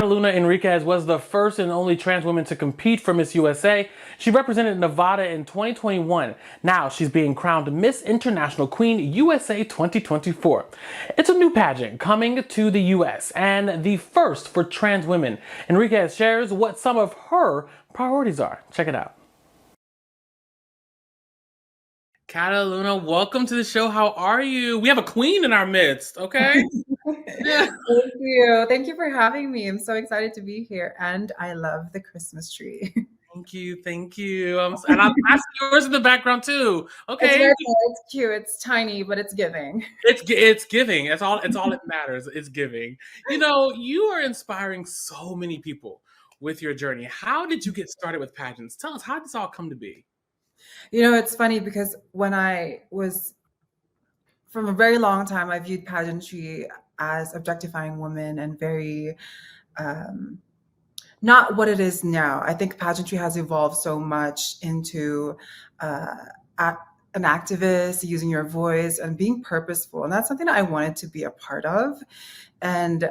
Kataluna Enriquez was the first and only trans woman to compete for Miss USA. She represented Nevada in 2021. Now she's being crowned Miss International Queen USA 2024. It's a new pageant coming to the US and the first for trans women. Enriquez shares what some of her priorities are. Check it out. Kataluna, welcome to the show. How are you? We have a queen in our midst, okay? Yeah. Thank you. Thank you for having me. I'm so excited to be here. And I love the Christmas tree. Thank you, thank you. And I'm passing yours in the background too. It's Okay, very cool. It's cute. It's tiny, but it's giving. it's giving. It's all that matters. It's giving. You are inspiring so many people with your journey. How did you get started with pageants? Tell us, how did this all come to be? It's funny because when I was, from a very long time, I viewed pageantry as objectifying women and very not what it is now. I think pageantry has evolved so much into an activist, using your voice and being purposeful. And that's something that I wanted to be a part of. And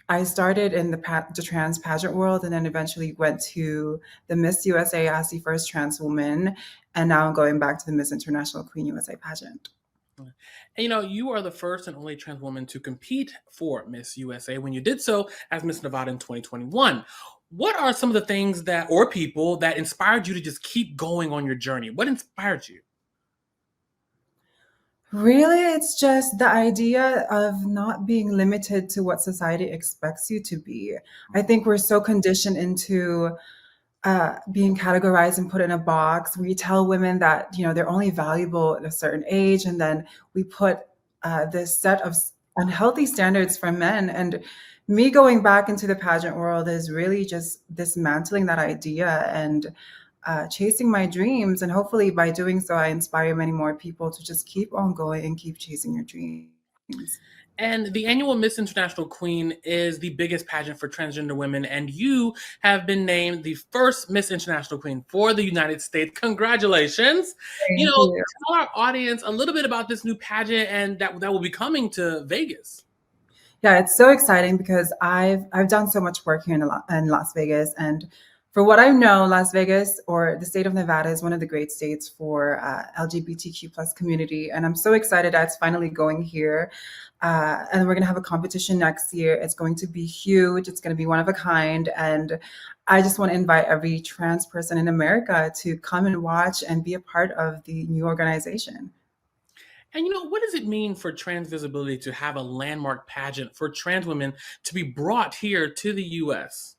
I started in the trans pageant world and then eventually went to the Miss USA as the first trans woman. And now I'm going back to the Miss International Queen USA pageant. And you are the first and only trans woman to compete for Miss USA when you did so as Miss Nevada in 2021. What are some of the things or people that inspired you to just keep going on your journey? What inspired you? Really, it's just the idea of not being limited to what society expects you to be. I think we're so conditioned into being categorized and put in a box. We tell women that they're only valuable at a certain age, and then we put this set of unhealthy standards for men. And me going back into the pageant world is really just dismantling that idea and chasing my dreams. And hopefully, by doing so, I inspire many more people to just keep on going and keep chasing your dreams. And the annual Miss International Queen is the biggest pageant for transgender women, and you have been named the first Miss International Queen for the United States. Congratulations. Thank you. Tell our audience a little bit about this new pageant and that will be coming to Vegas. Yeah, it's so exciting because I've done so much work here in Las Vegas, and for what I know, Las Vegas or the state of Nevada is one of the great states for LGBTQ plus community, and I'm so excited that it's finally going here. And we're gonna have a competition next year. It's going to be huge. It's gonna be one of a kind, and I just want to invite every trans person in America to come and watch and be a part of the new organization. And what does it mean for trans visibility to have a landmark pageant for trans women to be brought here to the US?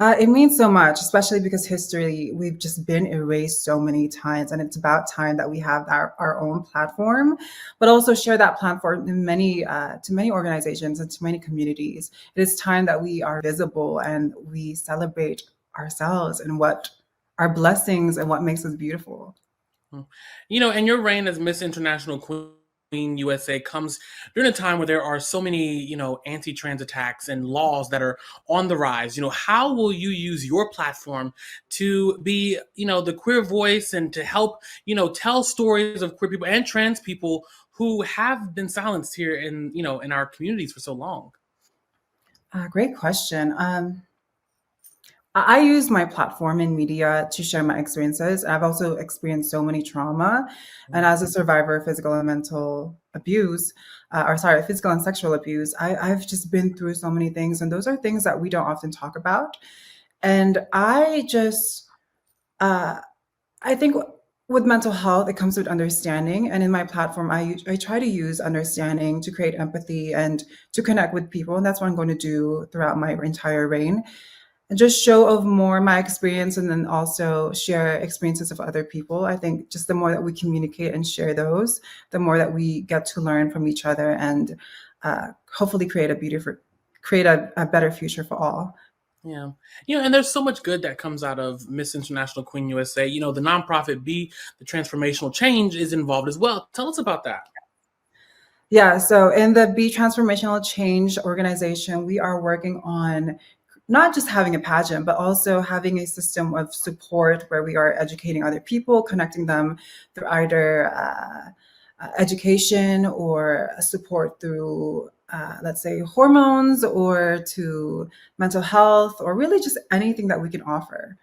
It means so much, especially because history, we've just been erased so many times, and it's about time that we have our own platform, but also share that platform to many organizations and to many communities. It is time that we are visible and we celebrate ourselves and what our blessings and what makes us beautiful. And your reign as Miss International Queen USA comes during a time where there are so many, anti-trans attacks and laws that are on the rise. How will you use your platform to be, the queer voice and to help, tell stories of queer people and trans people who have been silenced here in our communities for so long? Great question. I use my platform in media to share my experiences. I've also experienced so many trauma. And as a survivor of physical and mental abuse, physical and sexual abuse, I've just been through so many things. And those are things that we don't often talk about. And I think with mental health, it comes with understanding. And in my platform, I try to use understanding to create empathy and to connect with people. And that's what I'm going to do throughout my entire reign. And just show of more my experience and then also share experiences of other people. I think just the more that we communicate and share those, the more that we get to learn from each other and hopefully create a better future for all. Yeah. And there's so much good that comes out of Miss International Queen USA. The nonprofit Be the Transformational Change is involved as well. Tell us about that. Yeah, so in the Be Transformational Change organization, we are working on not just having a pageant, but also having a system of support where we are educating other people, connecting them through either education or support through let's say, hormones or to mental health or really just anything that we can offer.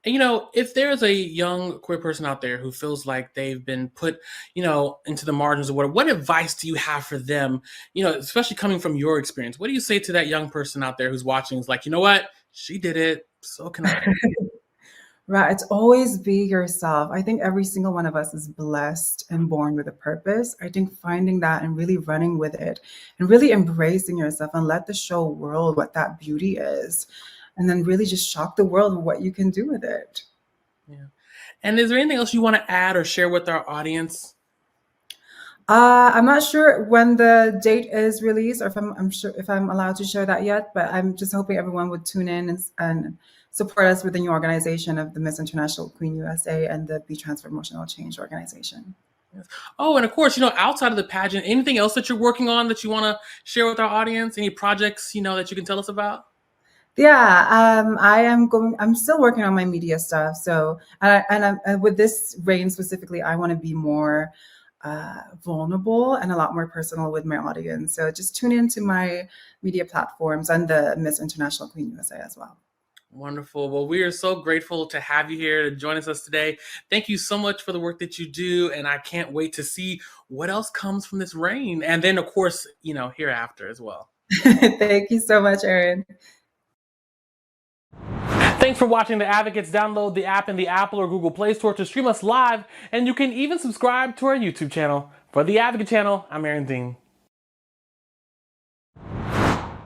And, if there's a young queer person out there who feels like they've been put, into the margins of what advice do you have for them, especially coming from your experience? What do you say to that young person out there who's watching is like, you know what? She did it. So can I. Right. It's always be yourself. I think every single one of us is blessed and born with a purpose. I think finding that and really running with it and really embracing yourself and let the show world what that beauty is. And then really just shock the world with what you can do with it. Yeah. And is there anything else you want to add or share with our audience? I'm not sure when the date is released or I'm sure if I'm allowed to share that yet, but I'm just hoping everyone would tune in and support us with the new organization of the Miss International Queen USA and the Be Transformational Change organization. Yes. Oh, and of course, outside of the pageant, anything else that you're working on that you want to share with our audience? Any projects, that you can tell us about? Yeah, I'm still working on my media stuff. So, and with this reign specifically, I want to be more vulnerable and a lot more personal with my audience. So just tune into my media platforms and the Miss International Queen USA as well. Wonderful. Well, we are so grateful to have you here to join us today. Thank you so much for the work that you do. And I can't wait to see what else comes from this reign. And then, of course, hereafter as well. Thank you so much, Aaron. Thanks for watching The Advocates. Download the app in the Apple or Google Play Store to stream us live. And you can even subscribe to our YouTube channel. For The Advocate Channel, I'm Aaron Deane.